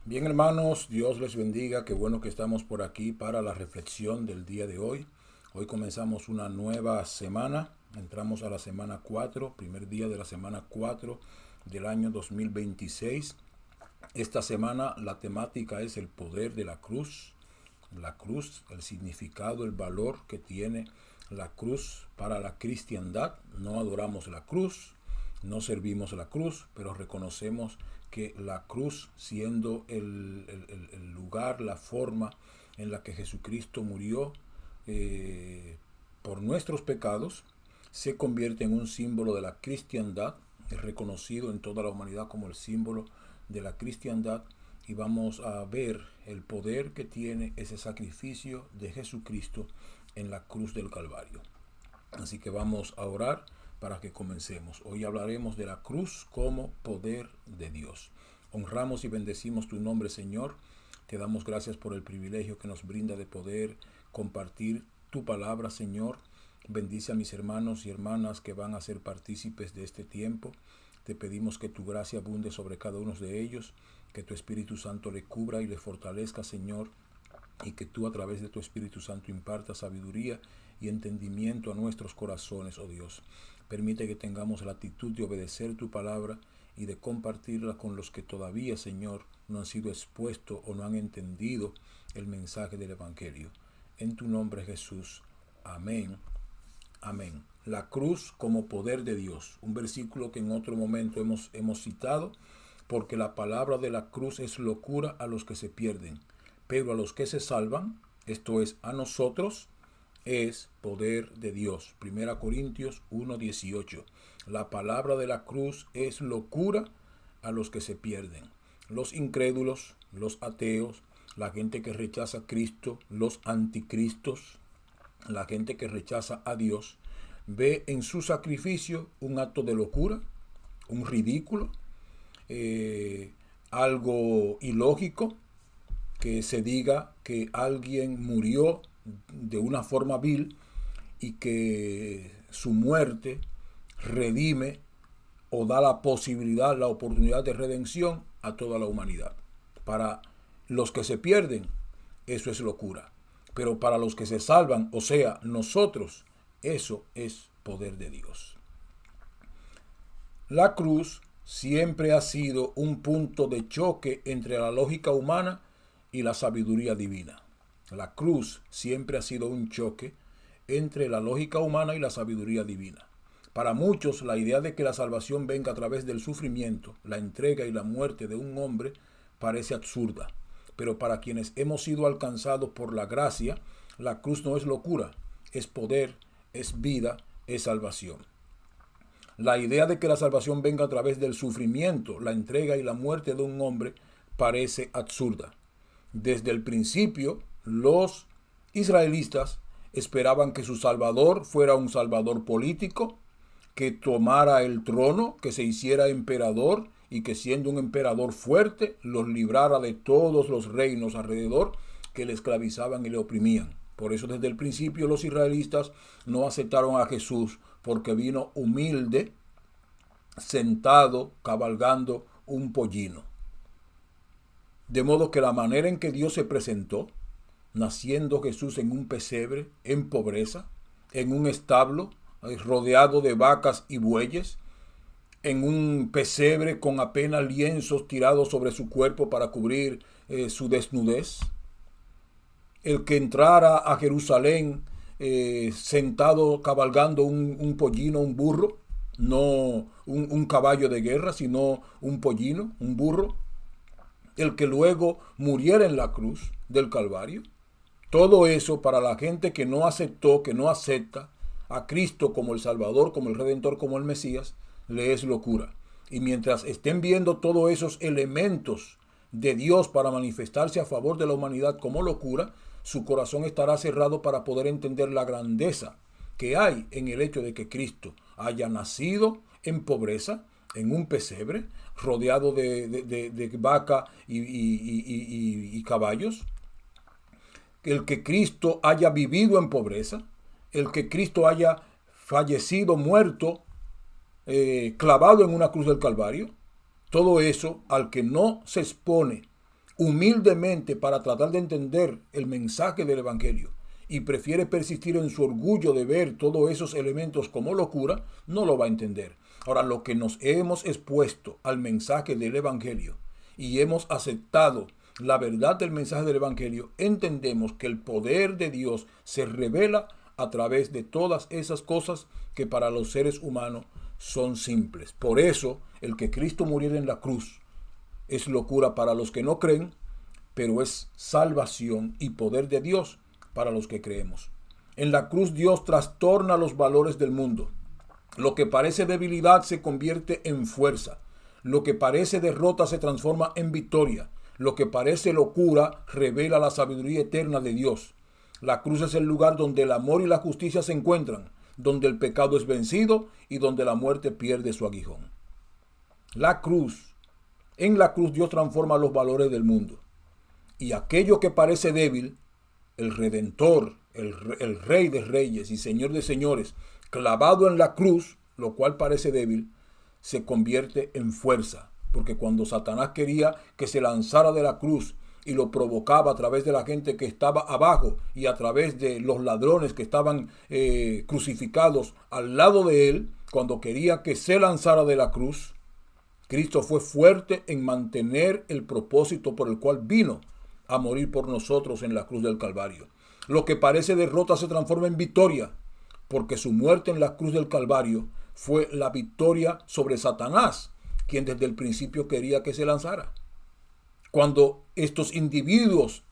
Bien, hermanos, Dios les bendiga. Qué bueno que estamos por aquí para la reflexión del día de hoy. Hoy comenzamos una nueva semana. Entramos a la semana 4, primer día de la semana 4 del año 2026. Esta semana la temática es el poder de la cruz, el significado, el valor que tiene la cruz para la cristiandad. No adoramos la cruz, no servimos la cruz, pero reconocemos que la cruz, siendo el lugar, la forma en la que Jesucristo murió por nuestros pecados, se convierte en un símbolo de la cristiandad, es reconocido en toda la humanidad como el símbolo de la cristiandad, y vamos a ver el poder que tiene ese sacrificio de Jesucristo en la cruz del Calvario. Así que vamos a orar para que comencemos. Hoy hablaremos de la cruz como poder de Dios. Honramos y bendecimos tu nombre, Señor. Te damos gracias por el privilegio que nos brinda de poder compartir tu palabra, Señor. Bendice a mis hermanos y hermanas que van a ser partícipes de este tiempo. Te pedimos que tu gracia abunde sobre cada uno de ellos, que tu Espíritu Santo le cubra y le fortalezca, Señor, y que tú a través de tu Espíritu Santo impartas sabiduría y entendimiento a nuestros corazones, oh Dios. Permite que tengamos la actitud de obedecer tu palabra y de compartirla con los que todavía, Señor, no han sido expuestos o no han entendido el mensaje del Evangelio. En tu nombre, Jesús. Amén. Amén. La cruz como poder de Dios. Un versículo que en otro momento hemos citado, porque la palabra de la cruz es locura a los que se pierden, pero a los que se salvan, esto es, a nosotros, es poder de Dios. 1 Corintios 1:18. La palabra de la cruz es locura a los que se pierden. Los incrédulos, los ateos, la gente que rechaza a Cristo, los anticristos, la gente que rechaza a Dios, ve en su sacrificio un acto de locura, un ridículo, algo ilógico, que se diga que alguien murió de una forma vil y que su muerte redime o da la posibilidad, la oportunidad de redención a toda la humanidad. Para los que se pierden, eso es locura. Pero para los que se salvan, o sea, nosotros, eso es poder de Dios. La cruz siempre ha sido un punto de choque entre la lógica humana y la sabiduría divina. La cruz siempre ha sido un choque entre la lógica humana y la sabiduría divina. Para muchos, la idea de que la salvación venga a través del sufrimiento, la entrega y la muerte de un hombre parece absurda. Pero para quienes hemos sido alcanzados por la gracia, la cruz no es locura, es poder, es vida, es salvación. La idea de que la salvación venga a través del sufrimiento, la entrega y la muerte de un hombre parece absurda. Desde el principio, los israelitas esperaban que su Salvador fuera un Salvador político, que tomara el trono, que se hiciera emperador y que siendo un emperador fuerte los librara de todos los reinos alrededor que le esclavizaban y le oprimían. Por eso desde el principio los israelitas no aceptaron a Jesús, porque vino humilde, sentado, cabalgando un pollino. De modo que la manera en que Dios se presentó, naciendo Jesús en un pesebre, en pobreza, en un establo, rodeado de vacas y bueyes, en un pesebre con apenas lienzos tirados sobre su cuerpo para cubrir su desnudez. El que entrara a Jerusalén sentado cabalgando un pollino, un burro, no un caballo de guerra, sino un pollino, un burro. El que luego muriera en la cruz del Calvario. Todo eso para la gente que no aceptó, que no acepta a Cristo como el Salvador, como el Redentor, como el Mesías, le es locura. Y mientras estén viendo todos esos elementos de Dios para manifestarse a favor de la humanidad como locura, su corazón estará cerrado para poder entender la grandeza que hay en el hecho de que Cristo haya nacido en pobreza, en un pesebre, rodeado de vaca y caballos. El que Cristo haya vivido en pobreza, el que Cristo haya fallecido, muerto, clavado en una cruz del Calvario. Todo eso, al que no se expone humildemente para tratar de entender el mensaje del Evangelio y prefiere persistir en su orgullo de ver todos esos elementos como locura, no lo va a entender. Ahora, lo que nos hemos expuesto al mensaje del Evangelio y hemos aceptado la verdad del mensaje del Evangelio, entendemos que el poder de Dios se revela a través de todas esas cosas que para los seres humanos son simples. Por eso, el que Cristo muriera en la cruz es locura para los que no creen, pero es salvación y poder de Dios para los que creemos. En la cruz Dios trastorna los valores del mundo. Lo que parece debilidad se convierte en fuerza. Lo que parece derrota se transforma en victoria. Lo que parece locura revela la sabiduría eterna de Dios. La cruz es el lugar donde el amor y la justicia se encuentran, donde el pecado es vencido y donde la muerte pierde su aguijón. En la cruz Dios transforma los valores del mundo. Y aquello que parece débil, el Redentor, el Rey de Reyes y Señor de Señores, clavado en la cruz, lo cual parece débil, se convierte en fuerza. Porque cuando Satanás quería que se lanzara de la cruz y lo provocaba a través de la gente que estaba abajo y a través de los ladrones que estaban crucificados al lado de él, cuando quería que se lanzara de la cruz, Cristo fue fuerte en mantener el propósito por el cual vino a morir por nosotros en la cruz del Calvario. Lo que parece derrota se transforma en victoria, porque su muerte en la cruz del Calvario fue la victoria sobre Satanás, quien desde el principio quería que se lanzara. Cuando estos individuos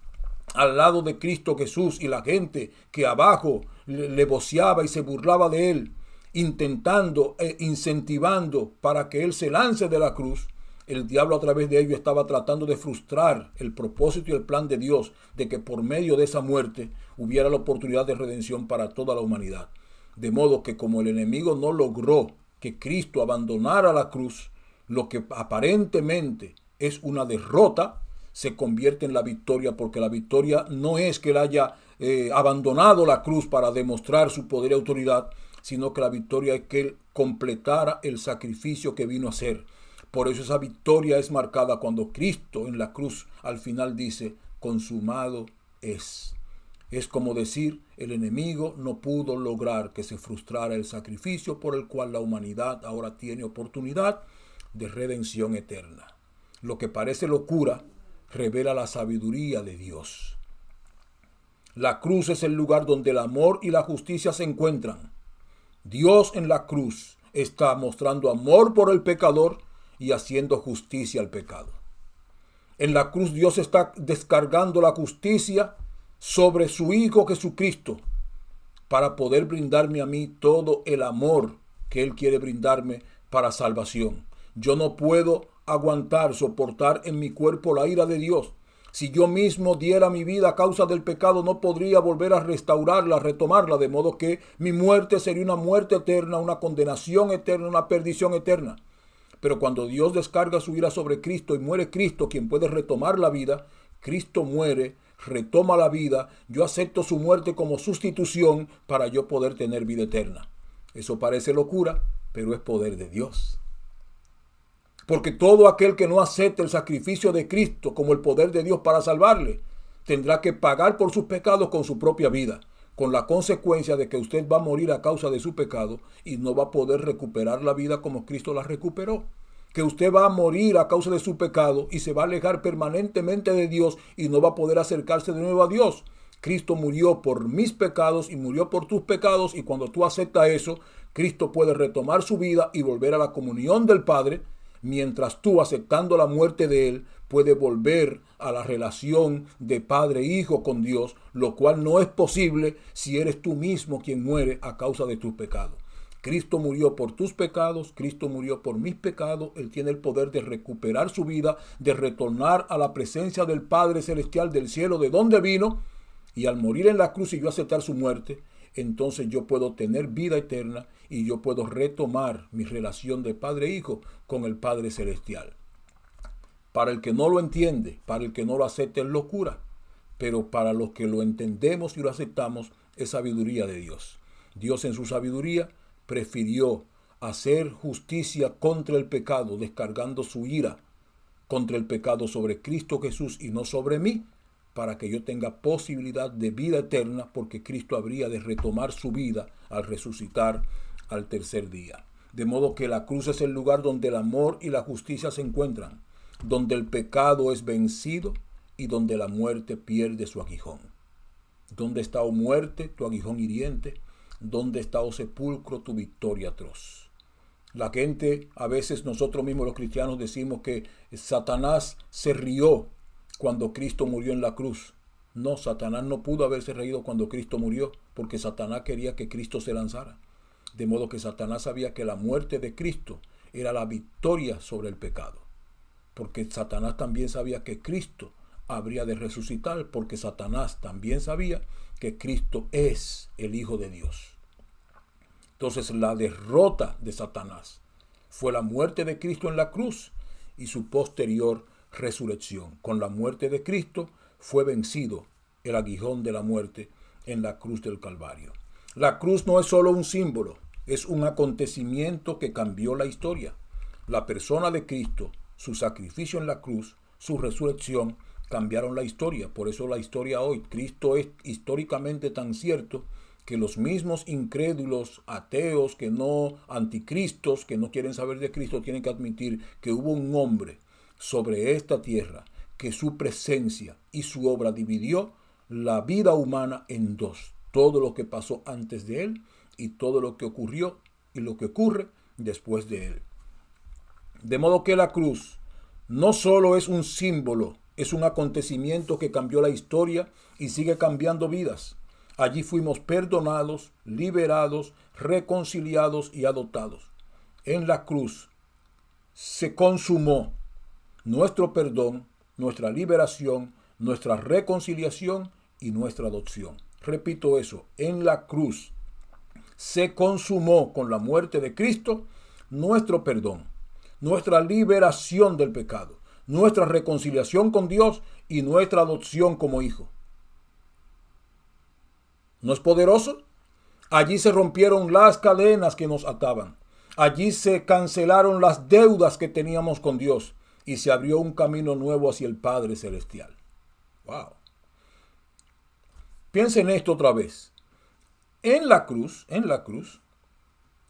al lado de Cristo Jesús y la gente que abajo le voceaba y se burlaba de él, intentando e incentivando para que él se lance de la cruz, el diablo a través de ello estaba tratando de frustrar el propósito y el plan de Dios de que por medio de esa muerte hubiera la oportunidad de redención para toda la humanidad. De modo que como el enemigo no logró que Cristo abandonara la cruz, lo que aparentemente es una derrota se convierte en la victoria, porque la victoria no es que él haya abandonado la cruz para demostrar su poder y autoridad, sino que la victoria es que él completara el sacrificio que vino a hacer. Por eso esa victoria es marcada cuando Cristo en la cruz al final dice, consumado es. Es como decir, el enemigo no pudo lograr que se frustrara el sacrificio por el cual la humanidad ahora tiene oportunidad de redención eterna. Lo que parece locura revela la sabiduría de Dios. La cruz es el lugar donde el amor y la justicia se encuentran. Dios en la cruz está mostrando amor por el pecador y haciendo justicia al pecado. En la cruz Dios está descargando la justicia sobre su Hijo Jesucristo para poder brindarme a mí todo el amor que Él quiere brindarme para salvación. Yo no puedo soportar en mi cuerpo la ira de Dios. Si yo mismo diera mi vida a causa del pecado, no podría volver a restaurarla, a retomarla, de modo que mi muerte sería una muerte eterna, una condenación eterna, una perdición eterna. Pero cuando Dios descarga su ira sobre Cristo y muere Cristo, quien puede retomar la vida, Cristo muere, retoma la vida, yo acepto su muerte como sustitución para yo poder tener vida eterna. Eso parece locura, pero es poder de Dios. Porque todo aquel que no acepte el sacrificio de Cristo como el poder de Dios para salvarle, tendrá que pagar por sus pecados con su propia vida, con la consecuencia de que usted va a morir a causa de su pecado y no va a poder recuperar la vida como Cristo la recuperó. Que usted va a morir a causa de su pecado y se va a alejar permanentemente de Dios y no va a poder acercarse de nuevo a Dios. Cristo murió por mis pecados y murió por tus pecados, y cuando tú aceptas eso, Cristo puede retomar su vida y volver a la comunión del Padre, mientras tú, aceptando la muerte de Él, puedes volver a la relación de padre e hijo con Dios, lo cual no es posible si eres tú mismo quien muere a causa de tus pecados. Cristo murió por tus pecados, Cristo murió por mis pecados. Él tiene el poder de recuperar su vida, de retornar a la presencia del Padre Celestial del cielo, de donde vino, y al morir en la cruz y yo aceptar su muerte, entonces yo puedo tener vida eterna y yo puedo retomar mi relación de padre e hijo con el Padre Celestial. Para el que no lo entiende, para el que no lo acepta, es locura, pero para los que lo entendemos y lo aceptamos, es sabiduría de Dios. Dios en su sabiduría prefirió hacer justicia contra el pecado, descargando su ira contra el pecado sobre Cristo Jesús y no sobre mí, para que yo tenga posibilidad de vida eterna, porque Cristo habría de retomar su vida al resucitar al tercer día. De modo que la cruz es el lugar donde el amor y la justicia se encuentran, donde el pecado es vencido y donde la muerte pierde su aguijón. ¿Dónde está, oh muerte, tu aguijón hiriente? ¿Dónde está, oh sepulcro, tu victoria atroz? La gente, a veces nosotros mismos los cristianos decimos que Satanás se rió cuando Cristo murió en la cruz. No, Satanás no pudo haberse reído cuando Cristo murió, porque Satanás quería que Cristo se lanzara. De modo que Satanás sabía que la muerte de Cristo era la victoria sobre el pecado. Porque Satanás también sabía que Cristo habría de resucitar, porque Satanás también sabía que Cristo es el Hijo de Dios. Entonces la derrota de Satanás fue la muerte de Cristo en la cruz y su posterior resurrección. Con la muerte de Cristo fue vencido el aguijón de la muerte en la cruz del Calvario. La cruz no es solo un símbolo, es un acontecimiento que cambió la historia. La persona de Cristo, su sacrificio en la cruz, su resurrección, cambiaron la historia. Por eso la historia hoy, Cristo es históricamente tan cierto que los mismos incrédulos, ateos, que no, anticristos, que no quieren saber de Cristo, tienen que admitir que hubo un hombre sobre esta tierra, que su presencia y su obra dividió la vida humana en dos. Todo lo que pasó antes de él y todo lo que ocurrió y lo que ocurre después de él. De modo que la cruz no solo es un símbolo, es un acontecimiento que cambió la historia y sigue cambiando vidas. Allí fuimos perdonados, liberados, reconciliados y adoptados. En la cruz se consumó nuestro perdón, nuestra liberación, nuestra reconciliación y nuestra adopción. Repito eso, en la cruz se consumó con la muerte de Cristo nuestro perdón, nuestra liberación del pecado, nuestra reconciliación con Dios y nuestra adopción como hijo. ¿No es poderoso? Allí se rompieron las cadenas que nos ataban. Allí se cancelaron las deudas que teníamos con Dios y se abrió un camino nuevo hacia el Padre Celestial. ¡Wow! Piensen esto otra vez. En la cruz,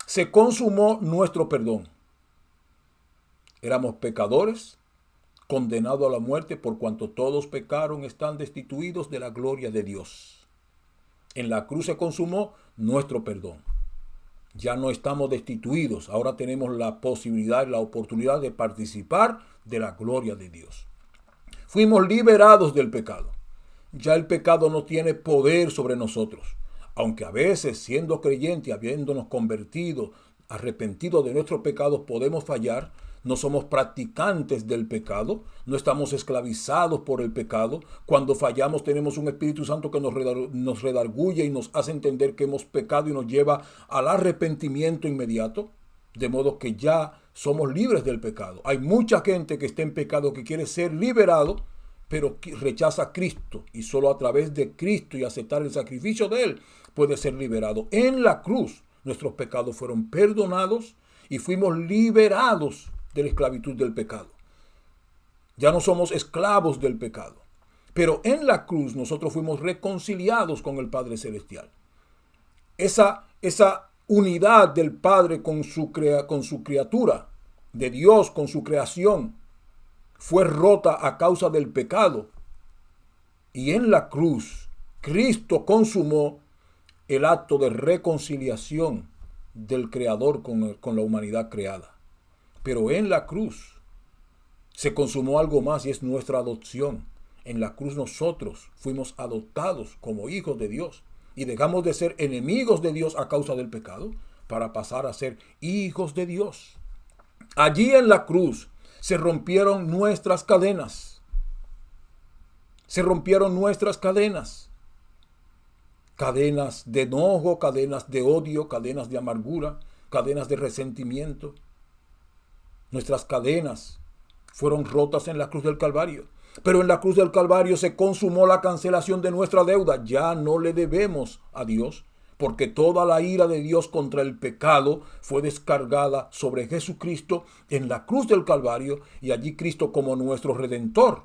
se consumó nuestro perdón. Éramos pecadores, condenados a la muerte por cuanto todos pecaron, están destituidos de la gloria de Dios. En la cruz se consumó nuestro perdón. Ya no estamos destituidos, ahora tenemos la posibilidad y la oportunidad de participar de la gloria de Dios. Fuimos liberados del pecado. Ya el pecado no tiene poder sobre nosotros. Aunque a veces, siendo creyentes, habiéndonos convertido, arrepentidos de nuestros pecados, podemos fallar, no somos practicantes del pecado, no estamos esclavizados por el pecado. Cuando fallamos tenemos un Espíritu Santo que nos redarguye y nos hace entender que hemos pecado y nos lleva al arrepentimiento inmediato, de modo que ya somos libres del pecado. Hay mucha gente que está en pecado que quiere ser liberado, pero rechaza a Cristo, y solo a través de Cristo y aceptar el sacrificio de Él puede ser liberado. En la cruz nuestros pecados fueron perdonados y fuimos liberados de la esclavitud del pecado. Ya no somos esclavos del pecado, pero en la cruz nosotros fuimos reconciliados con el Padre Celestial. Esa unidad del Padre con su criatura, de Dios con su creación, fue rota a causa del pecado. Y en la cruz, Cristo consumó el acto de reconciliación del Creador con la humanidad creada. Pero en la cruz se consumó algo más y es nuestra adopción. En la cruz nosotros fuimos adoptados como hijos de Dios y dejamos de ser enemigos de Dios a causa del pecado para pasar a ser hijos de Dios. Allí en la cruz se rompieron nuestras cadenas. Se rompieron nuestras cadenas. Cadenas de enojo, cadenas de odio, cadenas de amargura, cadenas de resentimiento. Nuestras cadenas fueron rotas en la cruz del Calvario. Pero en la cruz del Calvario se consumó la cancelación de nuestra deuda. Ya no le debemos a Dios, porque toda la ira de Dios contra el pecado fue descargada sobre Jesucristo en la cruz del Calvario, y allí Cristo, como nuestro Redentor,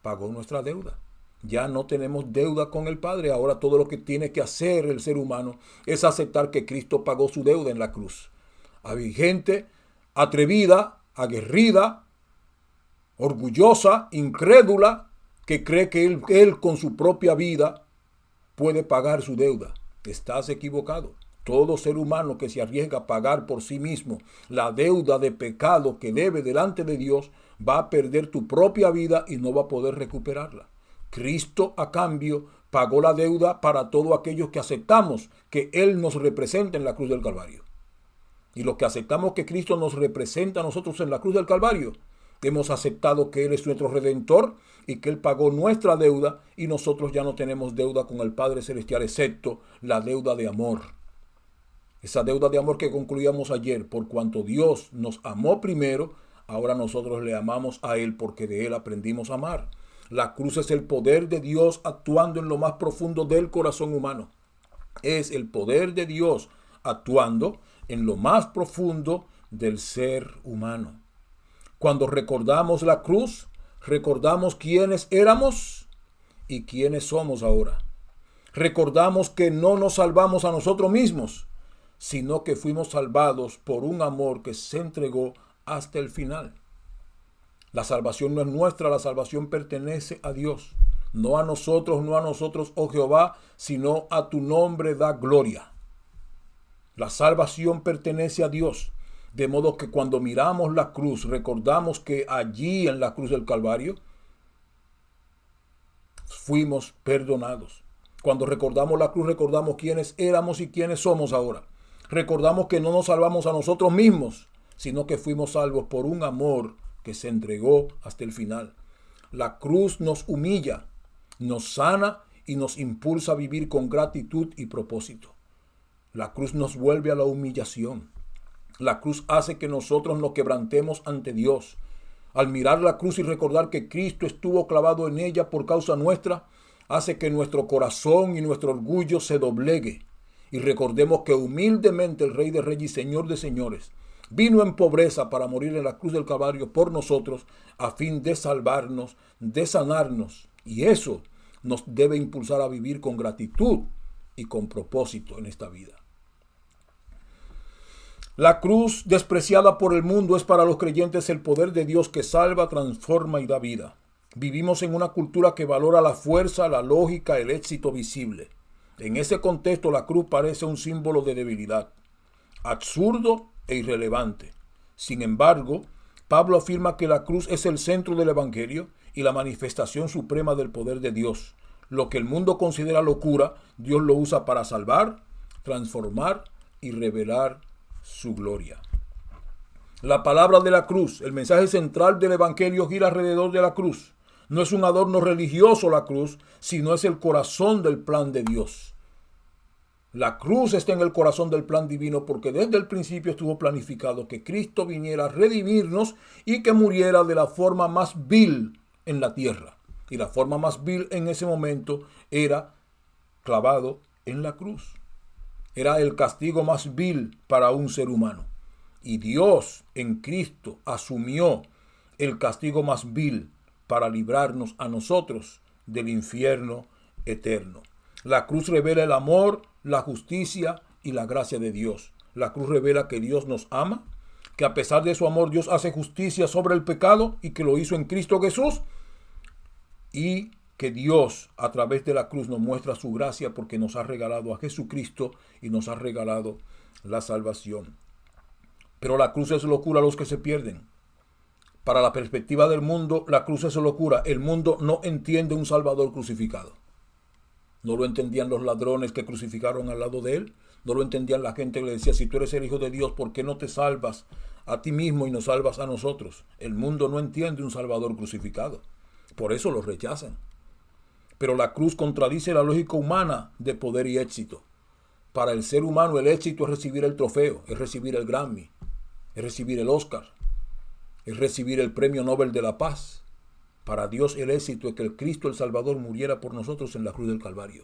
pagó nuestra deuda. Ya no tenemos deuda con el Padre. Ahora todo lo que tiene que hacer el ser humano es aceptar que Cristo pagó su deuda en la cruz. Hay gente atrevida, aguerrida, orgullosa, incrédula, que cree que él con su propia vida puede pagar su deuda. Estás equivocado. Todo ser humano que se arriesga a pagar por sí mismo la deuda de pecado que debe delante de Dios va a perder tu propia vida y no va a poder recuperarla. Cristo, a cambio, pagó la deuda para todos aquellos que aceptamos que Él nos representa en la cruz del Calvario. Y los que aceptamos que Cristo nos representa a nosotros en la cruz del Calvario, hemos aceptado que Él es nuestro Redentor y que Él pagó nuestra deuda, y nosotros ya no tenemos deuda con el Padre Celestial, excepto la deuda de amor. Esa deuda de amor que concluíamos ayer: por cuanto Dios nos amó primero, ahora nosotros le amamos a Él porque de Él aprendimos a amar. La cruz es el poder de Dios actuando en lo más profundo del corazón humano. Es el poder de Dios actuando en lo más profundo del ser humano. Cuando recordamos la cruz, recordamos quiénes éramos y quiénes somos ahora. Recordamos que no nos salvamos a nosotros mismos, sino que fuimos salvados por un amor que se entregó hasta el final. La salvación no es nuestra, la salvación pertenece a Dios. No a nosotros, oh Jehová, sino a tu nombre da gloria. La salvación pertenece a Dios. De modo que cuando miramos la cruz, recordamos que allí en la cruz del Calvario fuimos perdonados. Cuando recordamos la cruz, recordamos quiénes éramos y quiénes somos ahora. Recordamos que no nos salvamos a nosotros mismos, sino que fuimos salvos por un amor que se entregó hasta el final. La cruz nos humilla, nos sana y nos impulsa a vivir con gratitud y propósito. La cruz nos vuelve a la humillación. La cruz hace que nosotros nos quebrantemos ante Dios. Al mirar la cruz y recordar que Cristo estuvo clavado en ella por causa nuestra, hace que nuestro corazón y nuestro orgullo se doblegue. Y recordemos que humildemente el Rey de Reyes y Señor de Señores vino en pobreza para morir en la cruz del Calvario por nosotros, a fin de salvarnos, de sanarnos. Y eso nos debe impulsar a vivir con gratitud y con propósito en esta vida. La cruz, despreciada por el mundo, es para los creyentes el poder de Dios que salva, transforma y da vida. Vivimos en una cultura que valora la fuerza, la lógica, el éxito visible. En ese contexto, la cruz parece un símbolo de debilidad, absurdo e irrelevante. Sin embargo, Pablo afirma que la cruz es el centro del Evangelio y la manifestación suprema del poder de Dios. Lo que el mundo considera locura, Dios lo usa para salvar, transformar y revelar su gloria. La palabra de la cruz, el mensaje central del Evangelio, gira alrededor de la cruz. No es un adorno religioso la cruz, sino es el corazón del plan de Dios. La cruz está en el corazón del plan divino porque desde el principio estuvo planificado que Cristo viniera a redimirnos y que muriera de la forma más vil en la tierra. Y la forma más vil en ese momento era clavado en la cruz. Era el castigo más vil para un ser humano. Y Dios en Cristo asumió el castigo más vil para librarnos a nosotros del infierno eterno. La cruz revela el amor, la justicia y la gracia de Dios. La cruz revela que Dios nos ama, que a pesar de su amor Dios hace justicia sobre el pecado y que lo hizo en Cristo Jesús, y que Dios a través de la cruz nos muestra su gracia porque nos ha regalado a Jesucristo y nos ha regalado la salvación. Pero la cruz es locura a los que se pierden. Para la perspectiva del mundo, la cruz es locura. El mundo no entiende un Salvador crucificado. No lo entendían los ladrones que crucificaron al lado de él. No lo entendían la gente que le decía: si tú eres el Hijo de Dios, ¿por qué no te salvas a ti mismo y nos salvas a nosotros? El mundo no entiende un Salvador crucificado. Por eso lo rechazan. Pero la cruz contradice la lógica humana de poder y éxito. Para el ser humano el éxito es recibir el trofeo, es recibir el Grammy, es recibir el Oscar, es recibir el Premio Nobel de la Paz. Para Dios el éxito es que el Cristo el Salvador muriera por nosotros en la cruz del Calvario.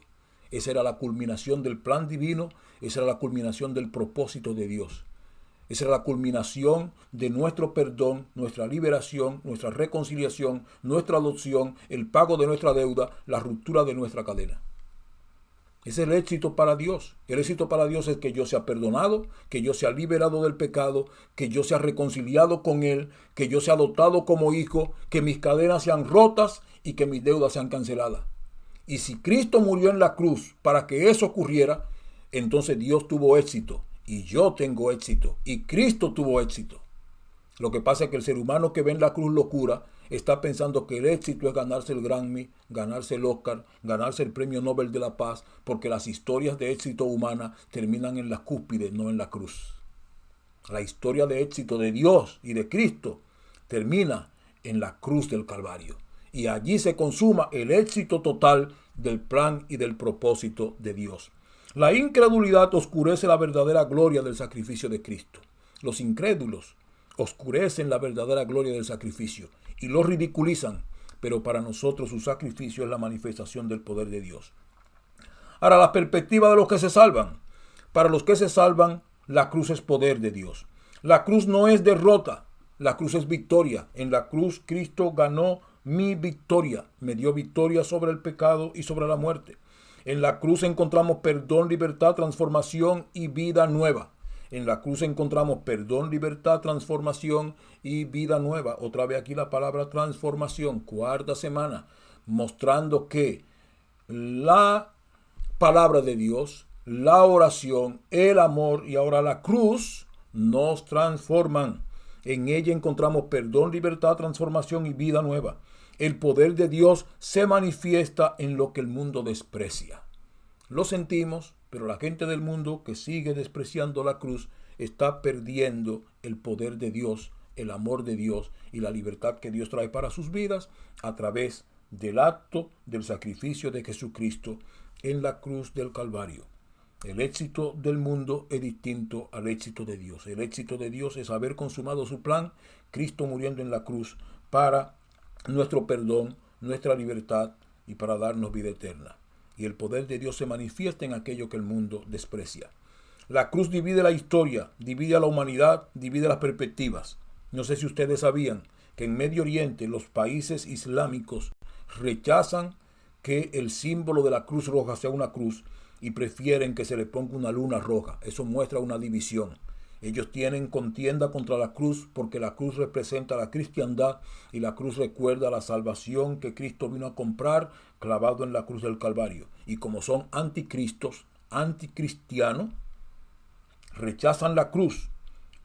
Esa era la culminación del plan divino, esa era la culminación del propósito de Dios. Esa era la culminación de nuestro perdón, nuestra liberación, nuestra reconciliación, nuestra adopción, el pago de nuestra deuda, la ruptura de nuestra cadena. Ese es el éxito para Dios. El éxito para Dios es que yo sea perdonado, que yo sea liberado del pecado, que yo sea reconciliado con Él, que yo sea adoptado como hijo, que mis cadenas sean rotas y que mis deudas sean canceladas. Y si Cristo murió en la cruz para que eso ocurriera, entonces Dios tuvo éxito y yo tengo éxito y Cristo tuvo éxito. Lo que pasa es que el ser humano que ve en la cruz locura está pensando que el éxito es ganarse el Grammy, ganarse el Oscar, ganarse el Premio Nobel de la Paz, porque las historias de éxito humana terminan en la cúspide, no en la cruz. La historia de éxito de Dios y de Cristo termina en la cruz del Calvario. Y allí se consuma el éxito total del plan y del propósito de Dios. La incredulidad oscurece la verdadera gloria del sacrificio de Cristo. Los incrédulos oscurecen la verdadera gloria del sacrificio y lo ridiculizan, pero para nosotros su sacrificio es la manifestación del poder de Dios. Ahora, la perspectiva de los que se salvan. Para los que se salvan, la cruz es poder de Dios. La cruz no es derrota, la cruz es victoria. En la cruz Cristo ganó mi victoria, me dio victoria sobre el pecado y sobre la muerte. En la cruz encontramos perdón, libertad, transformación y vida nueva. En la cruz encontramos perdón, libertad, transformación y vida nueva. Otra vez aquí la palabra transformación, cuarta semana, mostrando que la palabra de Dios, la oración, el amor y ahora la cruz nos transforman. En ella encontramos perdón, libertad, transformación y vida nueva. El poder de Dios se manifiesta en lo que el mundo desprecia. Lo sentimos, pero la gente del mundo que sigue despreciando la cruz está perdiendo el poder de Dios, el amor de Dios y la libertad que Dios trae para sus vidas a través del acto del sacrificio de Jesucristo en la cruz del Calvario. El éxito del mundo es distinto al éxito de Dios. El éxito de Dios es haber consumado su plan, Cristo muriendo en la cruz para nuestro perdón, nuestra libertad y para darnos vida eterna. Y el poder de Dios se manifiesta en aquello que el mundo desprecia. La cruz divide la historia, divide a la humanidad, divide las perspectivas. No sé si ustedes sabían que en Medio Oriente los países islámicos rechazan que el símbolo de la cruz roja sea una cruz y prefieren que se le ponga una luna roja. Eso muestra una división. Ellos tienen contienda contra la cruz porque la cruz representa la cristiandad y la cruz recuerda la salvación que Cristo vino a comprar clavado en la cruz del Calvario. Y como son anticristos, anticristianos, rechazan la cruz.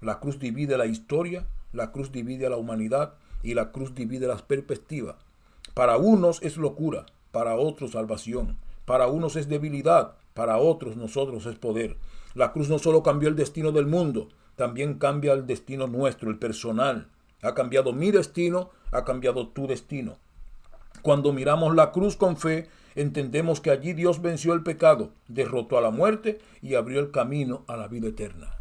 La cruz divide la historia, la cruz divide a la humanidad y la cruz divide las perspectivas. Para unos es locura, para otros salvación. Para unos es debilidad, para otros nosotros es poder. La cruz no solo cambió el destino del mundo, también cambia el destino nuestro, el personal. Ha cambiado mi destino, ha cambiado tu destino. Cuando miramos la cruz con fe, entendemos que allí Dios venció el pecado, derrotó a la muerte y abrió el camino a la vida eterna.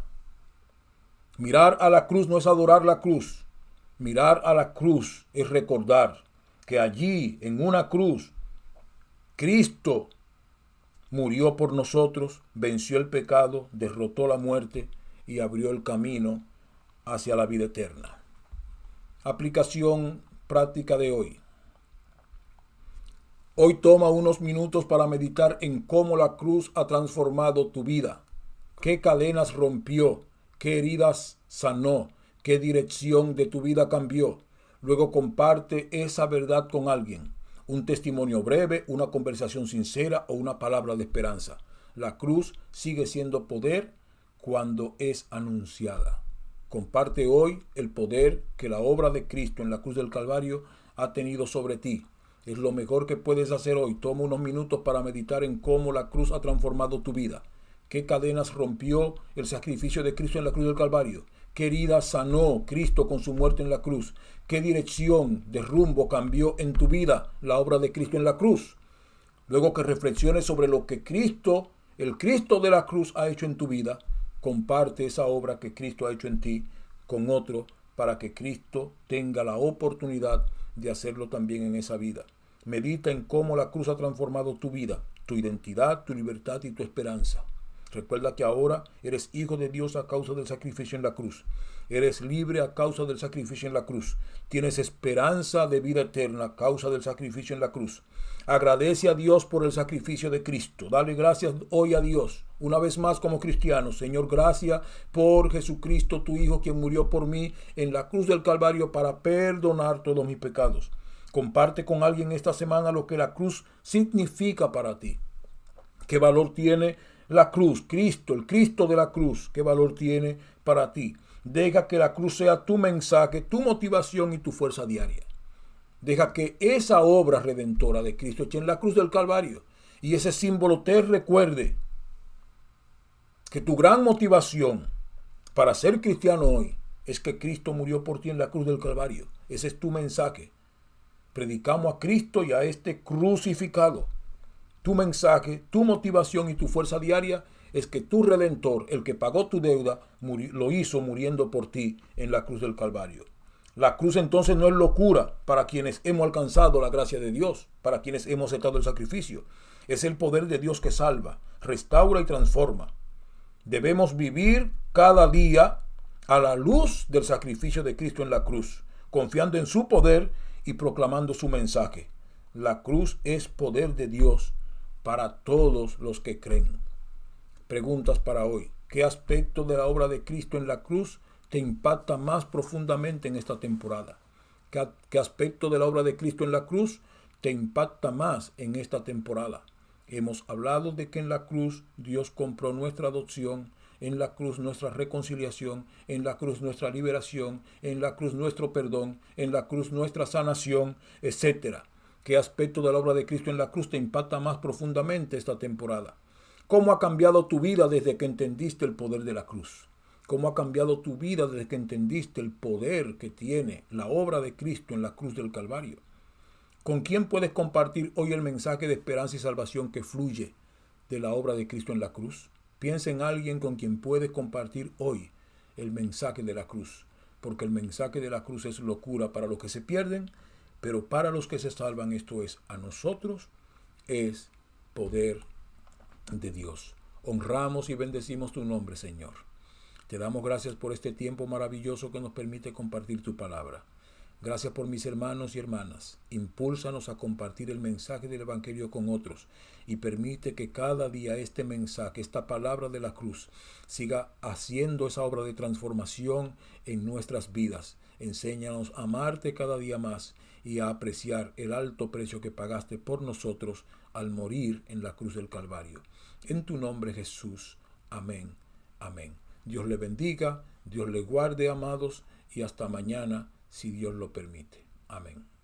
Mirar a la cruz no es adorar la cruz. Mirar a la cruz es recordar que allí, en una cruz, Cristo murió por nosotros, venció el pecado, derrotó la muerte y abrió el camino hacia la vida eterna. Aplicación práctica de hoy. Hoy toma unos minutos para meditar en cómo la cruz ha transformado tu vida. ¿Qué cadenas rompió? ¿Qué heridas sanó? ¿Qué dirección de tu vida cambió? Luego comparte esa verdad con alguien. Un testimonio breve, una conversación sincera o una palabra de esperanza. La cruz sigue siendo poder cuando es anunciada. Comparte hoy el poder que la obra de Cristo en la cruz del Calvario ha tenido sobre ti. Es lo mejor que puedes hacer hoy. Toma unos minutos para meditar en cómo la cruz ha transformado tu vida. ¿Qué cadenas rompió el sacrificio de Cristo en la cruz del Calvario? ¿Qué heridas sanó Cristo con su muerte en la cruz? ¿Qué dirección de rumbo cambió en tu vida la obra de Cristo en la cruz? Luego que reflexiones sobre lo que Cristo, el Cristo de la cruz, ha hecho en tu vida, comparte esa obra que Cristo ha hecho en ti con otro para que Cristo tenga la oportunidad de hacerlo también en esa vida. Medita en cómo la cruz ha transformado tu vida. tu identidad, tu libertad y tu esperanza. Recuerda que ahora eres hijo de Dios a causa del sacrificio en la cruz. Eres libre a causa del sacrificio en la cruz. Tienes esperanza de vida eterna a causa del sacrificio en la cruz. Agradece a Dios por el sacrificio de Cristo. Dale gracias hoy a Dios. Una vez más como cristiano, Señor, gracias por Jesucristo, tu Hijo, quien murió por mí en la cruz del Calvario para perdonar todos mis pecados. Comparte con alguien esta semana lo que la cruz significa para ti. ¿Qué valor tiene la cruz? Cristo, el Cristo de la cruz, ¿qué valor tiene para ti? Deja que la cruz sea tu mensaje, tu motivación y tu fuerza diaria. Deja que esa obra redentora de Cristo hecha en la cruz del Calvario y ese símbolo te recuerde que tu gran motivación para ser cristiano hoy es que Cristo murió por ti en la cruz del Calvario. Ese es tu mensaje. Predicamos a Cristo y a este crucificado. Tu mensaje, tu motivación y tu fuerza diaria es que tu Redentor, el que pagó tu deuda, lo hizo muriendo por ti en la cruz del Calvario. La cruz entonces no es locura para quienes hemos alcanzado la gracia de Dios, para quienes hemos aceptado el sacrificio. Es el poder de Dios que salva, restaura y transforma. Debemos vivir cada día a la luz del sacrificio de Cristo en la cruz, confiando en su poder y proclamando su mensaje. La cruz es poder de Dios para todos los que creen. Preguntas para hoy. ¿Qué aspecto de la obra de Cristo en la cruz te impacta más profundamente en esta temporada? ¿Qué aspecto de la obra de Cristo en la cruz te impacta más en esta temporada? Hemos hablado de que en la cruz Dios compró nuestra adopción, en la cruz nuestra reconciliación, en la cruz nuestra liberación, en la cruz nuestro perdón, en la cruz nuestra sanación, etc. ¿Qué aspecto de la obra de Cristo en la cruz te impacta más profundamente esta temporada? ¿Cómo ha cambiado tu vida desde que entendiste el poder de la cruz? ¿Cómo ha cambiado tu vida desde que entendiste el poder que tiene la obra de Cristo en la cruz del Calvario? ¿Con quién puedes compartir hoy el mensaje de esperanza y salvación que fluye de la obra de Cristo en la cruz? Piensa en alguien con quien puedes compartir hoy el mensaje de la cruz, porque el mensaje de la cruz es locura para los que se pierden, pero para los que se salvan, esto es, a nosotros, es poder de Dios. Honramos y bendecimos tu nombre, Señor. Te damos gracias por este tiempo maravilloso que nos permite compartir tu palabra. Gracias por mis hermanos y hermanas. Impúlsanos a compartir el mensaje del Evangelio con otros y permite que cada día este mensaje, esta palabra de la cruz, siga haciendo esa obra de transformación en nuestras vidas. Enséñanos a amarte cada día más y a apreciar el alto precio que pagaste por nosotros al morir en la cruz del Calvario. En tu nombre, Jesús. Amén. Amén. Dios le bendiga, Dios le guarde, amados, y hasta mañana, si Dios lo permite. Amén.